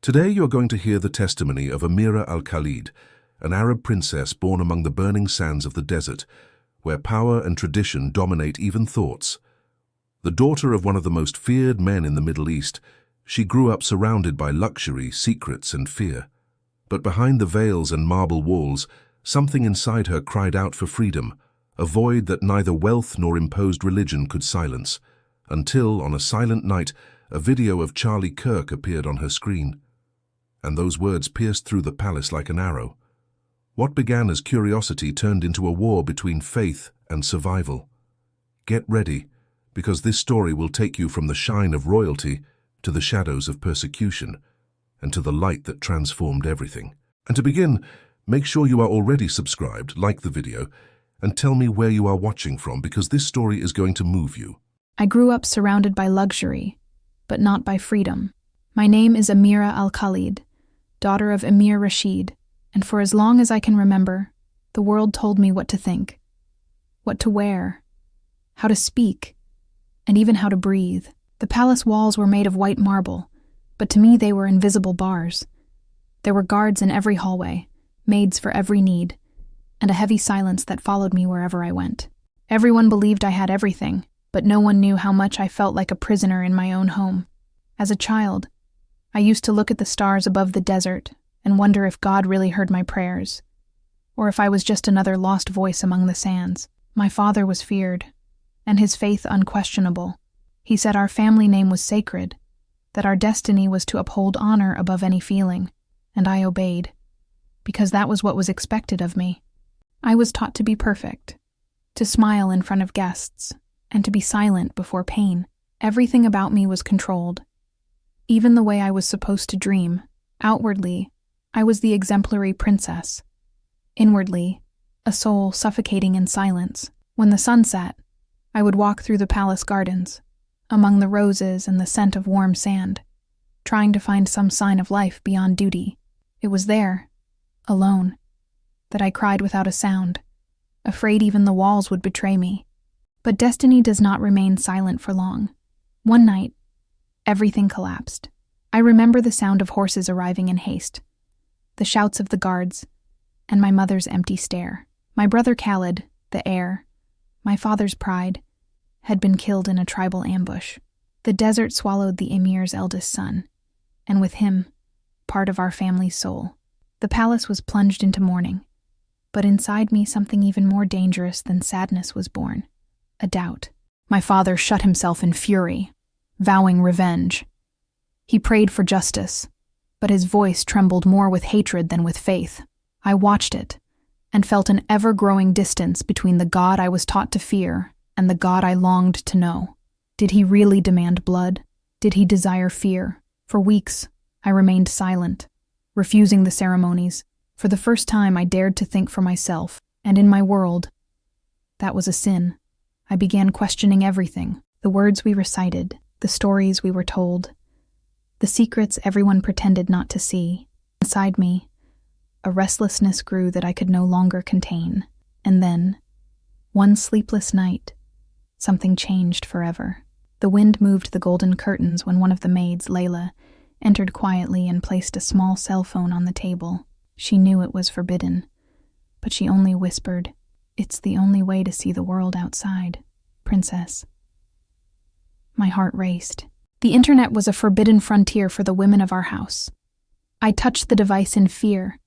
Today you are going to hear the testimony of Amira Al-Khalid, an Arab princess born among the burning sands of the desert, where power and tradition dominate even thoughts. The daughter of one of the most feared men in the Middle East, she grew up surrounded by luxury, secrets, and fear. But behind the veils and marble walls, something inside her cried out for freedom, a void that neither wealth nor imposed religion could silence, until, on a silent night, a video of Charlie Kirk appeared on her screen. And those words pierced through the palace like an arrow. What began as curiosity turned into a war between faith and survival. Get ready, because this story will take you from the shine of royalty to the shadows of persecution, and to the light that transformed everything. And to begin, make sure you are already subscribed, like the video, and tell me where you are watching from, because this story is going to move you. I grew up surrounded by luxury, but not by freedom. My name is Amira Al-Khalid, daughter of Emir Rashid, and for as long as I can remember, the world told me what to think, what to wear, how to speak, and even how to breathe. The palace walls were made of white marble, but to me they were invisible bars. There were guards in every hallway, maids for every need, and a heavy silence that followed me wherever I went. Everyone believed I had everything, but no one knew how much I felt like a prisoner in my own home. As a child, I used to look at the stars above the desert and wonder if God really heard my prayers, or if I was just another lost voice among the sands. My father was feared, and his faith unquestionable. He said our family name was sacred, that our destiny was to uphold honor above any feeling, and I obeyed, because that was what was expected of me. I was taught to be perfect, to smile in front of guests, and to be silent before pain. Everything about me was controlled. Even the way I was supposed to dream. Outwardly, I was the exemplary princess. Inwardly, a soul suffocating in silence. When the sun set, I would walk through the palace gardens, among the roses and the scent of warm sand, trying to find some sign of life beyond duty. It was there, alone, that I cried without a sound, afraid even the walls would betray me. But destiny does not remain silent for long. One night, everything collapsed. I remember the sound of horses arriving in haste, the shouts of the guards, and my mother's empty stare. My brother Khalid, the heir, my father's pride, had been killed in a tribal ambush. The desert swallowed the emir's eldest son, and with him, part of our family's soul. The palace was plunged into mourning, but inside me something even more dangerous than sadness was born. A doubt. My father shut himself in fury, vowing revenge. He prayed for justice, but his voice trembled more with hatred than with faith. I watched it, and felt an ever-growing distance between the God I was taught to fear and the God I longed to know. Did he really demand blood? Did he desire fear? For weeks, I remained silent, refusing the ceremonies. For the first time, I dared to think for myself, and in my world, that was a sin. I began questioning everything, the words we recited, the stories we were told, the secrets everyone pretended not to see. Inside me, a restlessness grew that I could no longer contain. And then, one sleepless night, something changed forever. The wind moved the golden curtains when one of the maids, Layla, entered quietly and placed a small cell phone on the table. She knew it was forbidden, but she only whispered, "It's the only way to see the world outside, princess." My heart raced. The internet was a forbidden frontier for the women of our house. I touched the device in fear,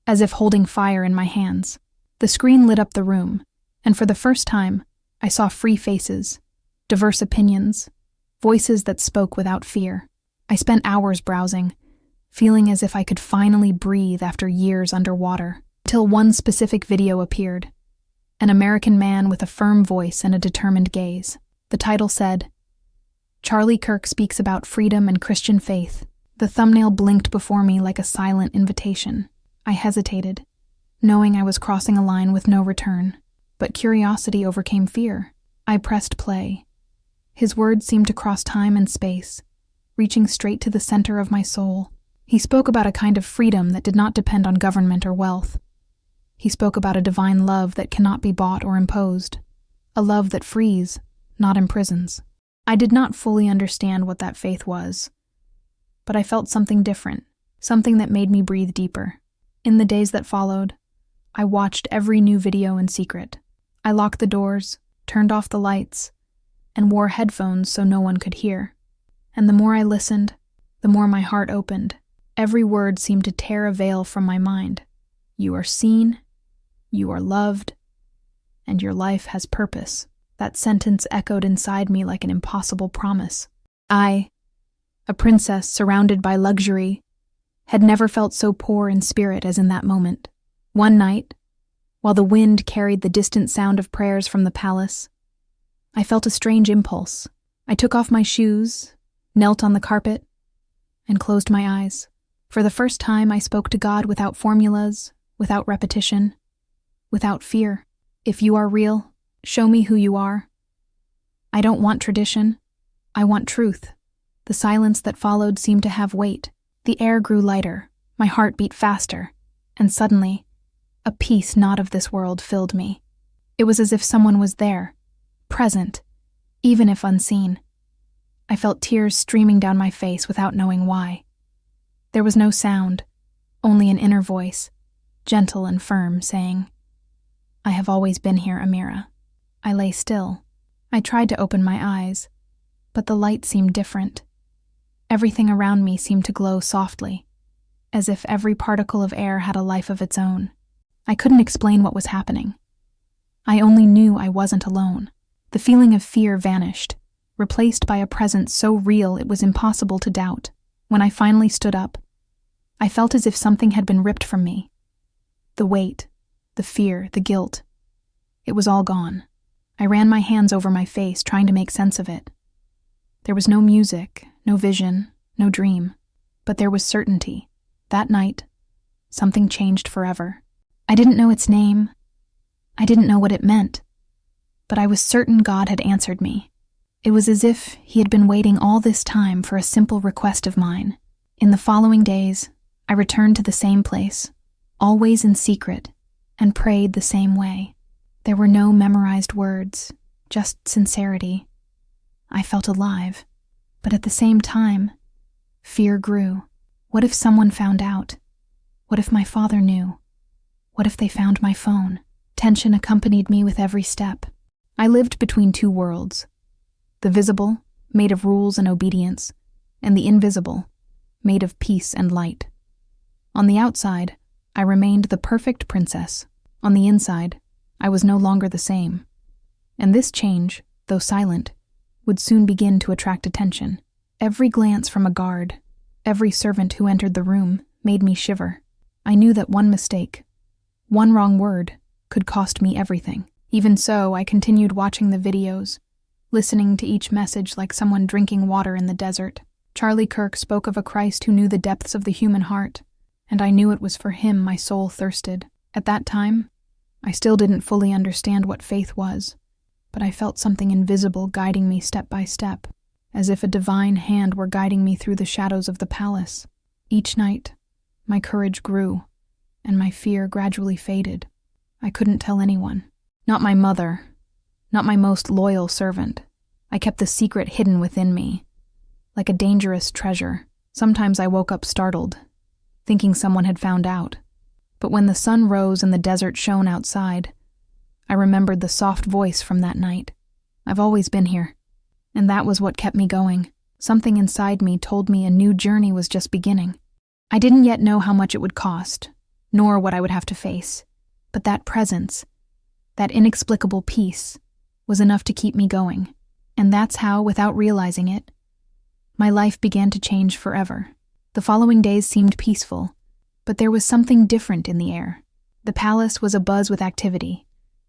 as if holding fire in my hands. The screen lit up the room, and for the first time, I saw free faces, diverse opinions, voices that spoke without fear. I spent hours browsing, feeling as if I could finally breathe after years underwater, until one specific video appeared. An American man with a firm voice and a determined gaze. The title said, "Charlie Kirk speaks about freedom and Christian faith." The thumbnail blinked before me like a silent invitation. I hesitated, knowing I was crossing a line with no return, but curiosity overcame fear. I pressed play. His words seemed to cross time and space, reaching straight to the center of my soul. He spoke about a kind of freedom that did not depend on government or wealth. He spoke about a divine love that cannot be bought or imposed, a love that frees, not imprisons. I did not fully understand what that faith was, but I felt something different, something that made me breathe deeper. In the days that followed, I watched every new video in secret. I locked the doors, turned off the lights, and wore headphones so no one could hear. And the more I listened, the more my heart opened. Every word seemed to tear a veil from my mind. You are seen, you are loved, and your life has purpose. That sentence echoed inside me like an impossible promise. I, a princess surrounded by luxury, had never felt so poor in spirit as in that moment. One night, while the wind carried the distant sound of prayers from the palace, I felt a strange impulse. I took off my shoes, knelt on the carpet, and closed my eyes. For the first time, I spoke to God without formulas, without repetition, without fear. If you are real, show me who you are. I don't want tradition. I want truth. The silence that followed seemed to have weight. The air grew lighter, my heart beat faster, and suddenly, a peace not of this world filled me. It was as if someone was there, present, even if unseen. I felt tears streaming down my face without knowing why. There was no sound, only an inner voice, gentle and firm, saying, "I have always been here, Amira." I lay still. I tried to open my eyes, but the light seemed different. Everything around me seemed to glow softly, as if every particle of air had a life of its own. I couldn't explain what was happening. I only knew I wasn't alone. The feeling of fear vanished, replaced by a presence so real it was impossible to doubt. When I finally stood up, I felt as if something had been ripped from me. The weight, the fear, the guilt. It was all gone. I ran my hands over my face, trying to make sense of it. There was no music, no vision, no dream, but there was certainty. That night, something changed forever. I didn't know its name. I didn't know what it meant, but I was certain God had answered me. It was as if He had been waiting all this time for a simple request of mine. In the following days, I returned to the same place, always in secret, and prayed the same way. There were no memorized words, just sincerity. I felt alive, but at the same time, fear grew. What if someone found out? What if my father knew? What if they found my phone? Tension accompanied me with every step. I lived between two worlds. The visible, made of rules and obedience, and the invisible, made of peace and light. On the outside, I remained the perfect princess. On the inside, I was no longer the same. And this change, though silent, would soon begin to attract attention. Every glance from a guard, every servant who entered the room, made me shiver. I knew that one mistake, one wrong word, could cost me everything. Even so, I continued watching the videos, listening to each message like someone drinking water in the desert. Charlie Kirk spoke of a Christ who knew the depths of the human heart, and I knew it was for Him my soul thirsted. At that time, I still didn't fully understand what faith was, but I felt something invisible guiding me step by step, as if a divine hand were guiding me through the shadows of the palace. Each night, my courage grew, and my fear gradually faded. I couldn't tell anyone. Not my mother, not my most loyal servant. I kept the secret hidden within me, like a dangerous treasure. Sometimes I woke up startled, thinking someone had found out. But when the sun rose and the desert shone outside, I remembered the soft voice from that night. I've always been here, and that was what kept me going. Something inside me told me a new journey was just beginning. I didn't yet know how much it would cost, nor what I would have to face, but that presence, that inexplicable peace, was enough to keep me going. And that's how, without realizing it, my life began to change forever. The following days seemed peaceful, but there was something different in the air. The palace was abuzz with activity,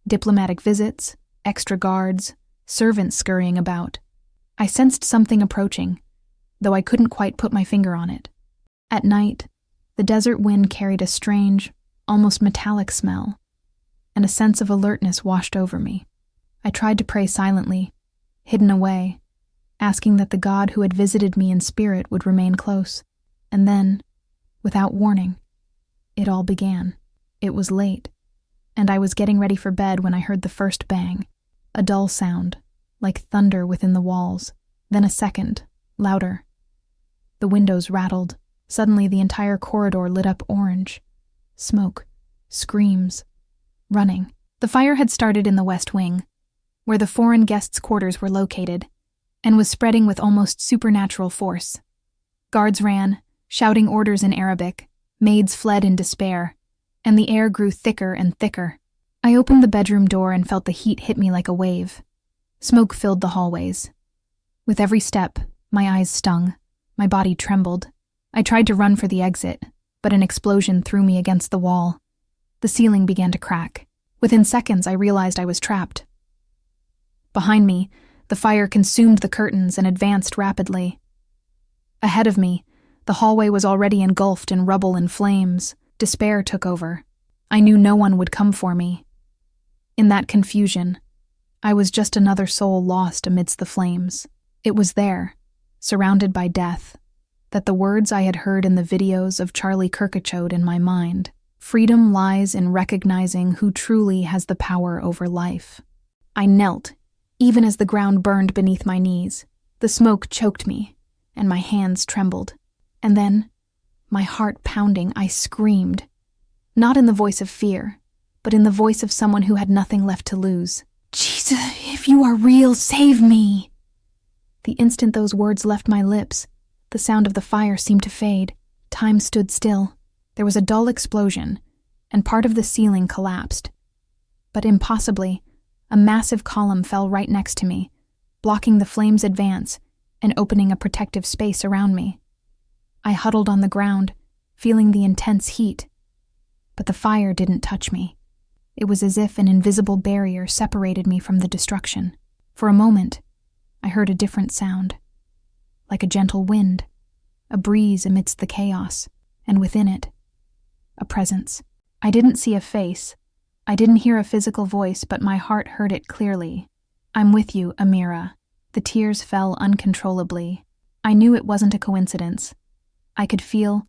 diplomatic visits, extra guards, servants scurrying about. I sensed something approaching, though I couldn't quite put my finger on it. At night, the desert wind carried a strange, almost metallic smell, and a sense of alertness washed over me. I tried to pray silently, hidden away, asking that the God who had visited me in spirit would remain close. And then, without warning, it all began. It was late, and I was getting ready for bed when I heard the first bang, a dull sound, like thunder within the walls, then a second, louder. The windows rattled, Suddenly, the entire corridor lit up orange. Smoke, screams, running. The fire had started in the West Wing, where the foreign guests' quarters were located, and was spreading with almost supernatural force. Guards ran, shouting orders in Arabic, maids fled in despair, and the air grew thicker and thicker. I opened the bedroom door and felt the heat hit me like a wave. Smoke filled the hallways. With every step, my eyes stung, my body trembled. I tried to run for the exit, but an explosion threw me against the wall. The ceiling began to crack. Within seconds, I realized I was trapped. Behind me, the fire consumed the curtains and advanced rapidly. Ahead of me, the hallway was already engulfed in rubble and flames. Despair took over. I knew no one would come for me. In that confusion, I was just another soul lost amidst the flames. It was there, surrounded by death, that the words I had heard in the videos of Charlie Kirk echoed in my mind. Freedom lies in recognizing who truly has the power over life. I knelt, even as the ground burned beneath my knees. The smoke choked me, and my hands trembled. And then, my heart pounding, I screamed. Not in the voice of fear, but in the voice of someone who had nothing left to lose. Jesus, if you are real, save me! The instant those words left my lips, the sound of the fire seemed to fade. Time stood still. There was a dull explosion, and part of the ceiling collapsed. But impossibly, a massive column fell right next to me, blocking the flames' advance and opening a protective space around me. I huddled on the ground, feeling the intense heat. But the fire didn't touch me. It was as if an invisible barrier separated me from the destruction. For a moment, I heard a different sound, like a gentle wind, a breeze amidst the chaos, and within it, a presence. I didn't see a face. I didn't hear a physical voice, but my heart heard it clearly. I'm with you, Amira. The tears fell uncontrollably. I knew it wasn't a coincidence. I could feel,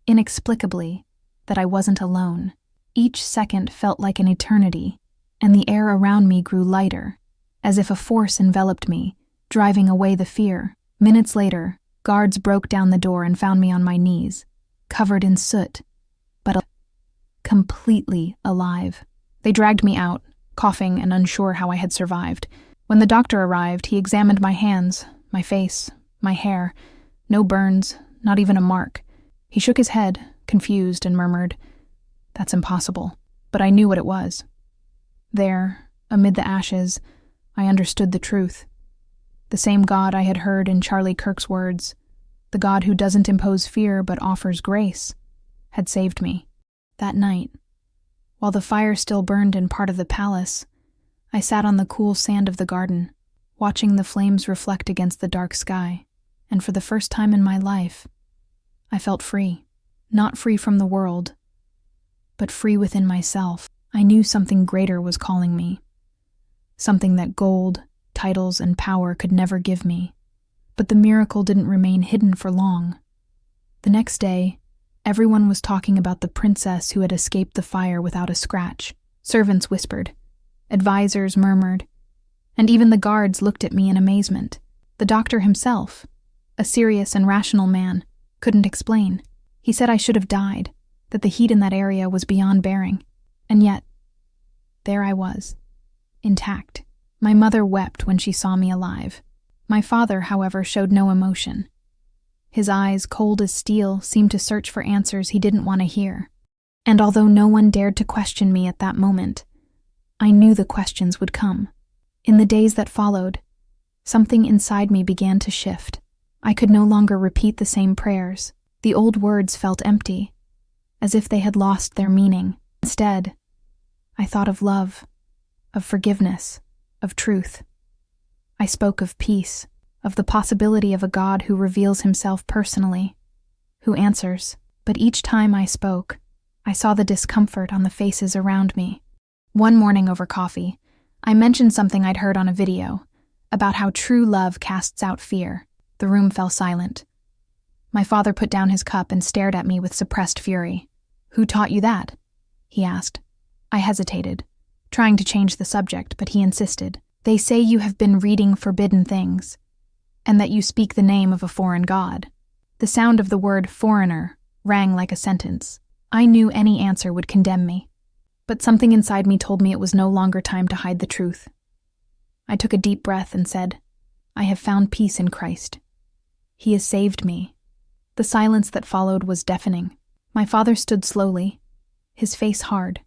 inexplicably, that I wasn't alone. Each second felt like an eternity, and the air around me grew lighter, as if a force enveloped me, driving away the fear. Minutes later, guards broke down the door and found me on my knees, covered in soot, but completely alive. They dragged me out, coughing and unsure how I had survived. When the doctor arrived, he examined my hands, my face, my hair. No burns, not even a mark. He shook his head, confused, and murmured, "That's impossible." But I knew what it was. There, amid the ashes, I understood the truth. The same God I had heard in Charlie Kirk's words, the God who doesn't impose fear but offers grace, had saved me. That night, while the fire still burned in part of the palace, I sat on the cool sand of the garden, watching the flames reflect against the dark sky, and for the first time in my life, I felt free. Not free from the world, but free within myself. I knew something greater was calling me, something that gold, titles, and power could never give me. But the miracle didn't remain hidden for long. The next day, everyone was talking about the princess who had escaped the fire without a scratch. Servants whispered, advisors murmured, and even the guards looked at me in amazement. The doctor himself, a serious and rational man, couldn't explain. He said I should have died, that the heat in that area was beyond bearing. And yet, there I was, intact. My mother wept when she saw me alive. My father, however, showed no emotion. His eyes, cold as steel, seemed to search for answers he didn't want to hear. And although no one dared to question me at that moment, I knew the questions would come. In the days that followed, something inside me began to shift. I could no longer repeat the same prayers. The old words felt empty, as if they had lost their meaning. Instead, I thought of love, of forgiveness, of truth. I spoke of peace, of the possibility of a God who reveals himself personally, who answers. But each time I spoke, I saw the discomfort on the faces around me. One morning over coffee, I mentioned something I'd heard on a video, about how true love casts out fear. The room fell silent. My father put down his cup and stared at me with suppressed fury. "Who taught you that?" he asked. I hesitated, trying to change the subject, but he insisted. "They say you have been reading forbidden things, and that you speak the name of a foreign god." The sound of the word foreigner rang like a sentence. I knew any answer would condemn me, but something inside me told me it was no longer time to hide the truth. I took a deep breath and said, I have found peace in Christ. He has saved me. The silence that followed was deafening. My father stood slowly, his face hard.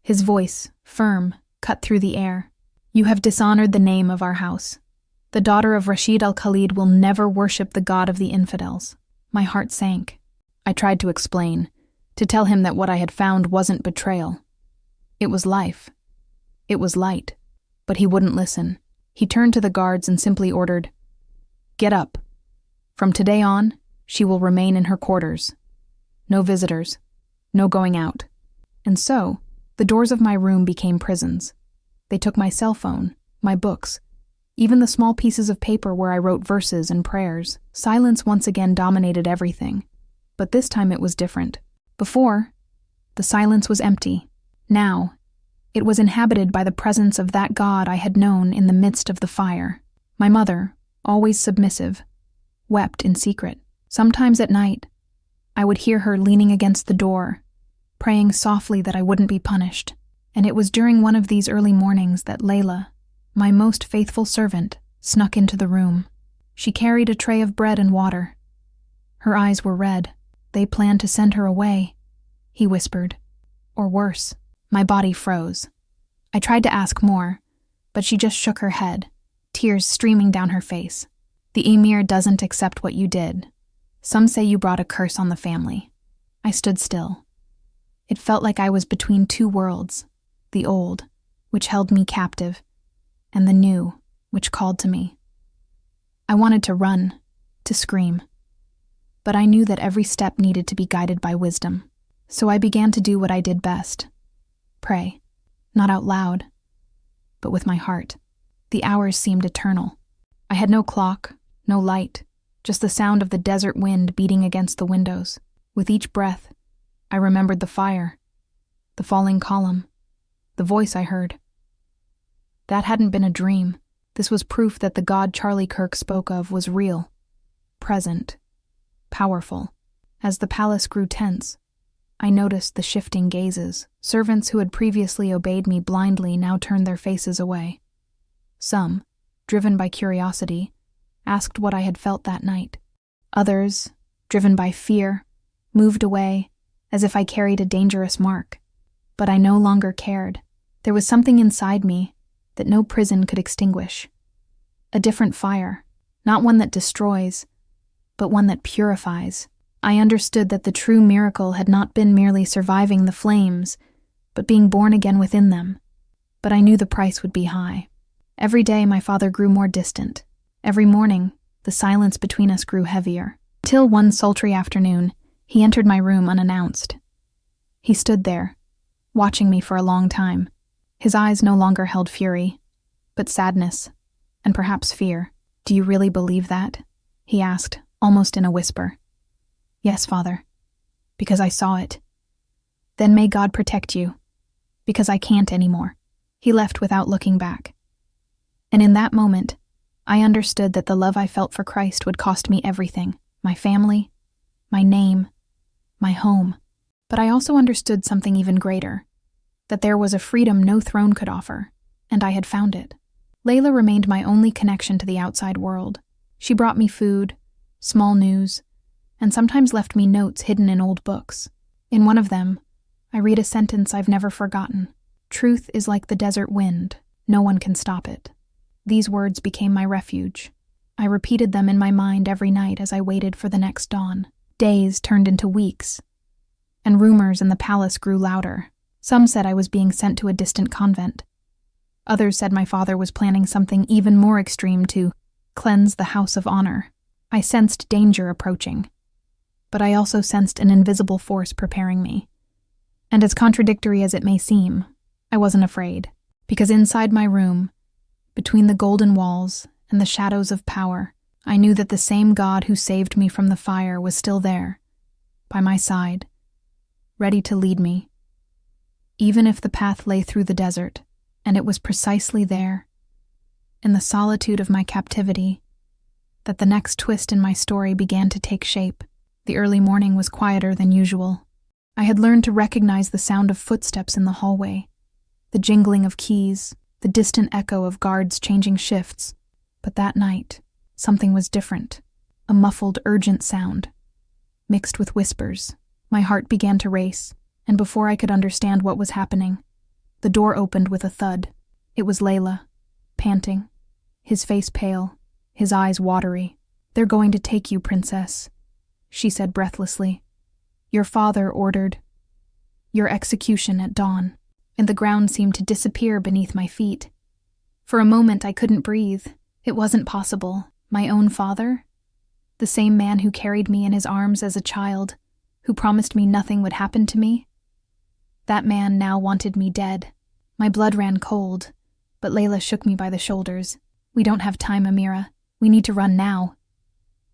His voice, firm, cut through the air. You have dishonored the name of our house. The daughter of Rashid Al-Khalid will never worship the God of the infidels. My heart sank. I tried to explain, to tell him that what I had found wasn't betrayal. It was life. It was light. But he wouldn't listen. He turned to the guards and simply ordered, Get up. From today on, she will remain in her quarters. No visitors. No going out. And so, the doors of my room became prisons. They took my cell phone, my books, even the small pieces of paper where I wrote verses and prayers. Silence once again dominated everything. But this time it was different. Before, the silence was empty. Now, it was inhabited by the presence of that God I had known in the midst of the fire. My mother, always submissive, wept in secret. Sometimes at night, I would hear her leaning against the door, praying softly that I wouldn't be punished. And it was during one of these early mornings that Layla, my most faithful servant, snuck into the room. She carried a tray of bread and water. Her eyes were red. They planned to send her away, he whispered. Or worse. My body froze. I tried to ask more, but she just shook her head, tears streaming down her face. The emir doesn't accept what you did. Some say you brought a curse on the family. I stood still. It felt like I was between two worlds, the old, which held me captive, and the new, which called to me. I wanted to run, to scream, but I knew that every step needed to be guided by wisdom. So I began to do what I did best. Pray, not out loud, but with my heart. The hours seemed eternal. I had no clock, no light, just the sound of the desert wind beating against the windows. With each breath, I remembered the fire, the falling column, the voice I heard. That hadn't been a dream. This was proof that the God Charlie Kirk spoke of was real, present, powerful. As the palace grew tense, I noticed the shifting gazes. Servants who had previously obeyed me blindly now turned their faces away. Some, driven by curiosity, asked what I had felt that night. Others, driven by fear, moved away as if I carried a dangerous mark. But I no longer cared. There was something inside me that no prison could extinguish. A different fire, not one that destroys, but one that purifies. I understood that the true miracle had not been merely surviving the flames, but being born again within them. But I knew the price would be high. Every day my father grew more distant. Every morning, the silence between us grew heavier. Till one sultry afternoon, he entered my room unannounced. He stood there, watching me for a long time. His eyes no longer held fury, but sadness, and perhaps fear. "Do you really believe that?" he asked, almost in a whisper. "Yes, Father, because I saw it." "Then may God protect you, because I can't anymore." He left without looking back. And in that moment, I understood that the love I felt for Christ would cost me everything, my family, my name, my home. But I also understood something even greater, that there was a freedom no throne could offer, and I had found it. Layla remained my only connection to the outside world. She brought me food, small news, and sometimes left me notes hidden in old books. In one of them, I read a sentence I've never forgotten. "Truth is like the desert wind. No one can stop it." These words became my refuge. I repeated them in my mind every night as I waited for the next dawn. Days turned into weeks, and rumors in the palace grew louder. Some said I was being sent to a distant convent. Others said my father was planning something even more extreme to cleanse the house of honor. I sensed danger approaching, but I also sensed an invisible force preparing me. And as contradictory as it may seem, I wasn't afraid, because inside my room, between the golden walls and the shadows of power, I knew that the same God who saved me from the fire was still there, by my side, ready to lead me. Even if the path lay through the desert, and it was precisely there, in the solitude of my captivity, that the next twist in my story began to take shape. The early morning was quieter than usual. I had learned to recognize the sound of footsteps in the hallway, the jingling of keys, the distant echo of guards changing shifts. But that night, something was different. A muffled, urgent sound, mixed with whispers. My heart began to race, and before I could understand what was happening, the door opened with a thud. It was Layla, panting, his face pale, his eyes watery. "They're going to take you, princess," she said breathlessly. "Your father ordered your execution at dawn." And the ground seemed to disappear beneath my feet. For a moment I couldn't breathe. It wasn't possible. My own father? The same man who carried me in his arms as a child, who promised me nothing would happen to me? That man now wanted me dead. My blood ran cold, but Layla shook me by the shoulders. "We don't have time, Amira. We need to run now."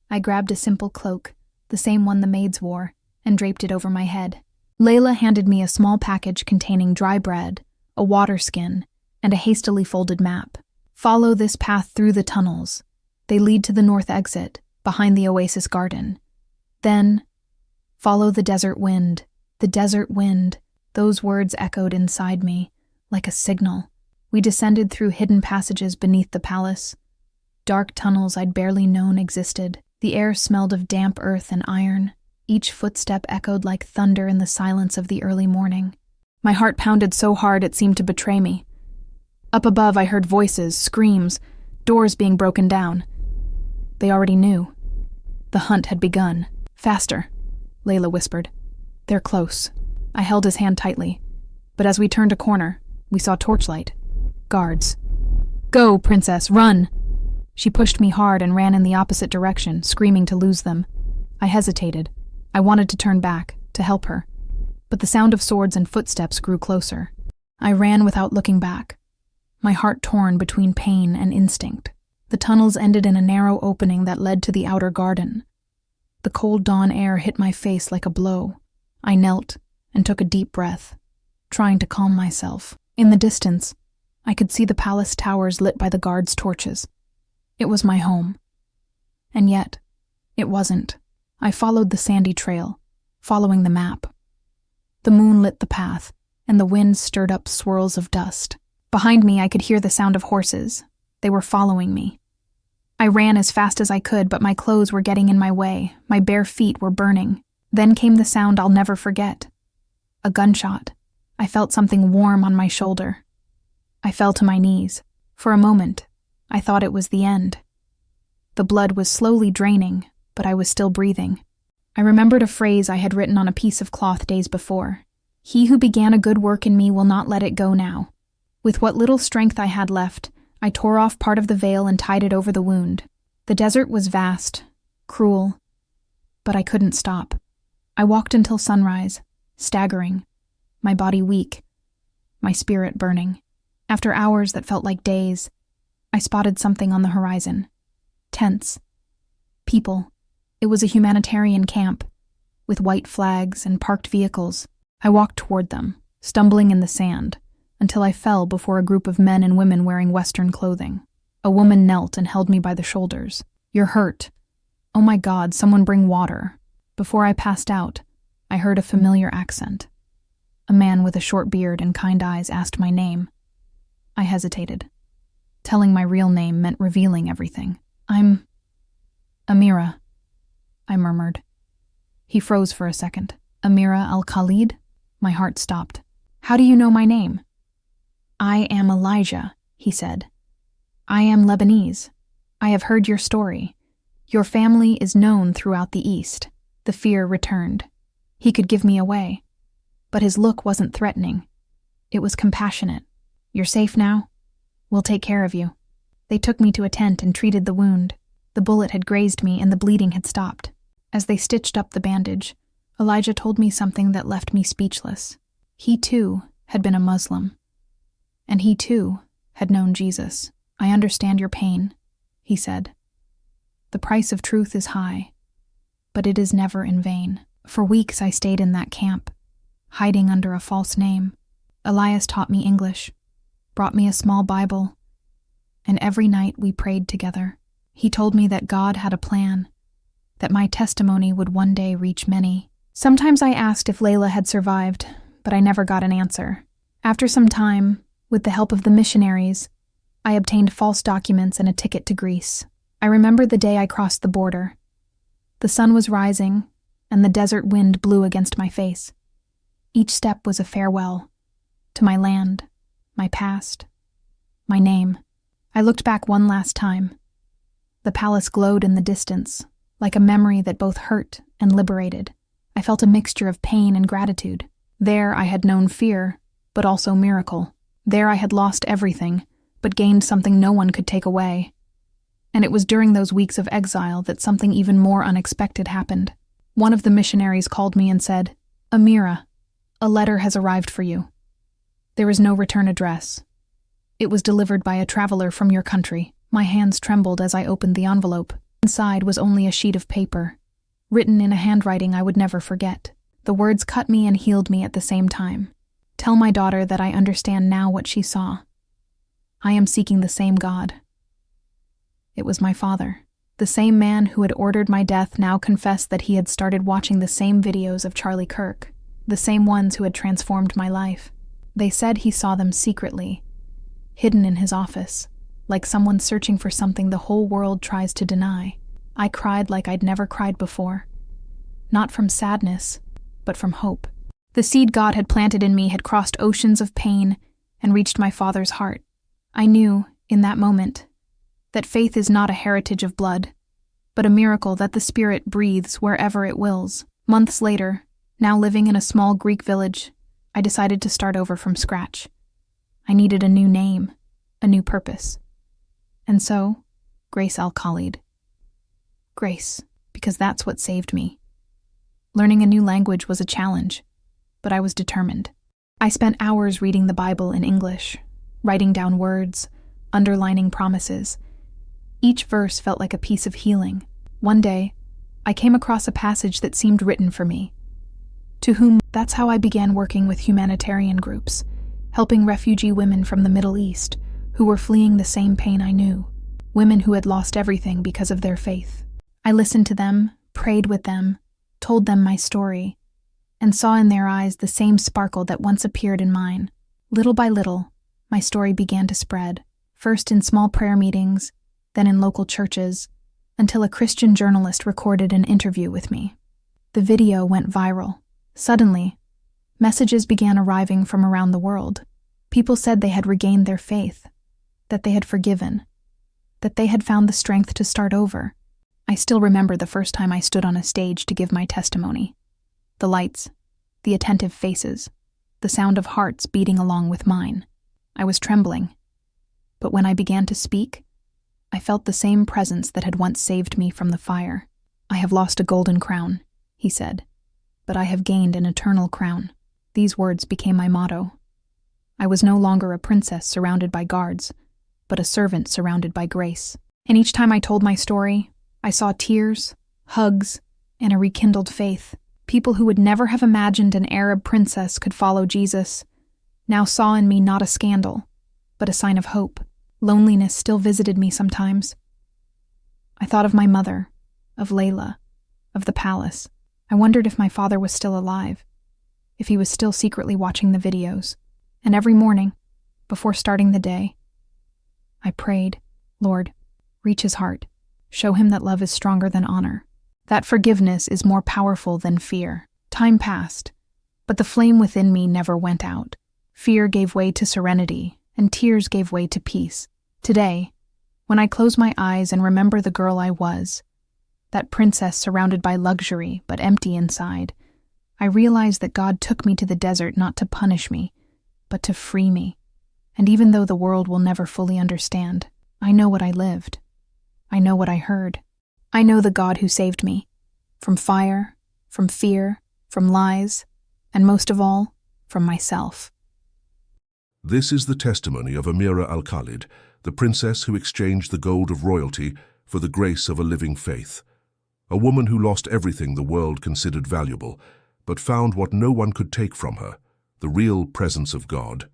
I grabbed a simple cloak, the same one the maids wore, and draped it over my head. Layla handed me a small package containing dry bread, a water skin, and a hastily folded map. "Follow this path through the tunnels. They lead to the north exit, behind the oasis garden. Then, follow the desert wind." The desert wind. Those words echoed inside me, like a signal. We descended through hidden passages beneath the palace, dark tunnels I'd barely known existed. The air smelled of damp earth and iron. Each footstep echoed like thunder in the silence of the early morning. My heart pounded so hard it seemed to betray me. Up above I heard voices, screams, doors being broken down. They already knew. The hunt had begun. "Faster," Layla whispered. "They're close." I held his hand tightly, but as we turned a corner, we saw torchlight. Guards. "Go, princess, run!" She pushed me hard and ran in the opposite direction, screaming to lose them. I hesitated. I wanted to turn back, to help her. But the sound of swords and footsteps grew closer. I ran without looking back, my heart torn between pain and instinct. The tunnels ended in a narrow opening that led to the outer garden. The cold dawn air hit my face like a blow. I knelt and took a deep breath, trying to calm myself. In the distance, I could see the palace towers lit by the guards' torches. It was my home. And yet, it wasn't. I followed the sandy trail, following the map. The moon lit the path, and the wind stirred up swirls of dust. Behind me, I could hear the sound of horses. They were following me. I ran as fast as I could, but my clothes were getting in my way. My bare feet were burning. Then came the sound I'll never forget. A gunshot. I felt something warm on my shoulder. I fell to my knees. For a moment, I thought it was the end. The blood was slowly draining, but I was still breathing. I remembered a phrase I had written on a piece of cloth days before. "He who began a good work in me will not let it go now." With what little strength I had left, I tore off part of the veil and tied it over the wound. The desert was vast, cruel, but I couldn't stop. I walked until sunrise, staggering, my body weak, my spirit burning. After hours that felt like days, I spotted something on the horizon. Tents. People. It was a humanitarian camp, with white flags and parked vehicles. I walked toward them, stumbling in the sand, until I fell before a group of men and women wearing Western clothing. A woman knelt and held me by the shoulders. "You're hurt. Oh my God, someone bring water." Before I passed out, I heard a familiar accent. A man with a short beard and kind eyes asked my name. I hesitated. Telling my real name meant revealing everything. "I'm Amira," I murmured. He froze for a second. "Amira Al-Khalid?" My heart stopped. "How do you know my name?" "I am Elijah," he said. "I am Lebanese. I have heard your story. Your family is known throughout the East." The fear returned. He could give me away. But his look wasn't threatening. It was compassionate. "You're safe now? We'll take care of you." They took me to a tent and treated the wound. The bullet had grazed me and the bleeding had stopped. As they stitched up the bandage, Elijah told me something that left me speechless. He too had been a Muslim. And he too had known Jesus. "I understand your pain," he said. "The price of truth is high, but it is never in vain." For weeks I stayed in that camp, hiding under a false name. Elias taught me English, brought me a small Bible, and every night we prayed together. He told me that God had a plan, that my testimony would one day reach many. Sometimes I asked if Layla had survived, but I never got an answer. After some time, with the help of the missionaries, I obtained false documents and a ticket to Greece. I remember the day I crossed the border. The sun was rising, and the desert wind blew against my face. Each step was a farewell to my land, my past, my name. I looked back one last time. The palace glowed in the distance, like a memory that both hurt and liberated. I felt a mixture of pain and gratitude. There I had known fear, but also miracle. There I had lost everything, but gained something no one could take away. And it was during those weeks of exile that something even more unexpected happened. One of the missionaries called me and said, "Amira, a letter has arrived for you. There is no return address. It was delivered by a traveler from your country." My hands trembled as I opened the envelope. Inside was only a sheet of paper, written in a handwriting I would never forget. The words cut me and healed me at the same time. "Tell my daughter that I understand now what she saw. I am seeking the same God." It was my father. The same man who had ordered my death now confessed that he had started watching the same videos of Charlie Kirk, the same ones who had transformed my life. They said he saw them secretly, hidden in his office, like someone searching for something the whole world tries to deny. I cried like I'd never cried before. Not from sadness, but from hope. The seed God had planted in me had crossed oceans of pain and reached my father's heart. I knew, in that moment, that faith is not a heritage of blood, but a miracle that the Spirit breathes wherever it wills. Months later, now living in a small Greek village, I decided to start over from scratch. I needed a new name, a new purpose. And so, Grace Al-Khalid. Grace, because that's what saved me. Learning a new language was a challenge, but I was determined. I spent hours reading the Bible in English, writing down words, underlining promises. Each verse felt like a piece of healing. One day, I came across a passage that seemed written for me. That's how I began working with humanitarian groups, helping refugee women from the Middle East who were fleeing the same pain I knew, women who had lost everything because of their faith. I listened to them, prayed with them, told them my story, and saw in their eyes the same sparkle that once appeared in mine. Little by little, my story began to spread, first in small prayer meetings, then in local churches, until a Christian journalist recorded an interview with me. The video went viral. Suddenly, messages began arriving from around the world. People said they had regained their faith, that they had forgiven, that they had found the strength to start over. I still remember the first time I stood on a stage to give my testimony. The lights, the attentive faces, the sound of hearts beating along with mine. I was trembling, but when I began to speak, I felt the same presence that had once saved me from the fire. "I have lost a golden crown," he said, "but I have gained an eternal crown." These words became my motto. I was no longer a princess surrounded by guards, but a servant surrounded by grace. And each time I told my story, I saw tears, hugs, and a rekindled faith. People who would never have imagined an Arab princess could follow Jesus now saw in me not a scandal, but a sign of hope. Loneliness still visited me sometimes. I thought of my mother, of Layla, of the palace. I wondered if my father was still alive, if he was still secretly watching the videos. And every morning, before starting the day, I prayed, "Lord, reach his heart. Show him that love is stronger than honor, that forgiveness is more powerful than fear." Time passed, but the flame within me never went out. Fear gave way to serenity, and tears gave way to peace. Today, when I close my eyes and remember the girl I was, that princess surrounded by luxury but empty inside, I realize that God took me to the desert not to punish me, but to free me. And even though the world will never fully understand, I know what I lived. I know what I heard. I know the God who saved me. From fire, from fear, from lies, and most of all, from myself. This is the testimony of Amira Al-Khalid, the princess who exchanged the gold of royalty for the grace of a living faith. A woman who lost everything the world considered valuable, but found what no one could take from her, the real presence of God.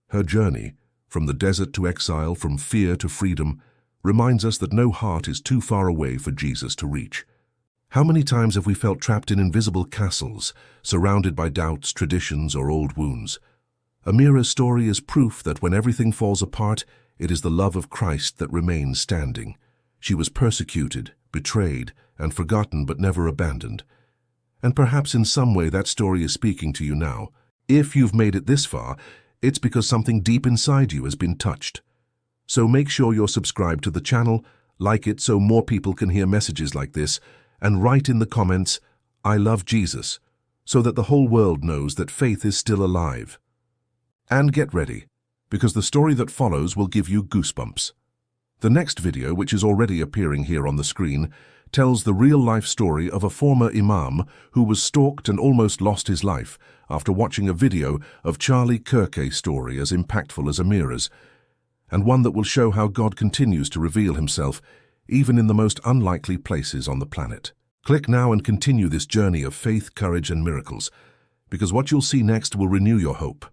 Her journey, from the desert to exile, from fear to freedom, reminds us that no heart is too far away for Jesus to reach. How many times have we felt trapped in invisible castles, surrounded by doubts, traditions, or old wounds? Amira's story is proof that when everything falls apart, it is the love of Christ that remains standing. She was persecuted, betrayed, and forgotten but never abandoned. And perhaps in some way that story is speaking to you now. If you've made it this far, it's because something deep inside you has been touched. So make sure you're subscribed to the channel, like it so more people can hear messages like this, and write in the comments, "I love Jesus," so that the whole world knows that faith is still alive. And get ready, because the story that follows will give you goosebumps. The next video, which is already appearing here on the screen, tells the real-life story of a former imam who was stalked and almost lost his life after watching a video of Charlie Kirk's story as impactful as Amira's, and one that will show how God continues to reveal himself even in the most unlikely places on the planet. Click now and continue this journey of faith, courage, and miracles, because what you'll see next will renew your hope.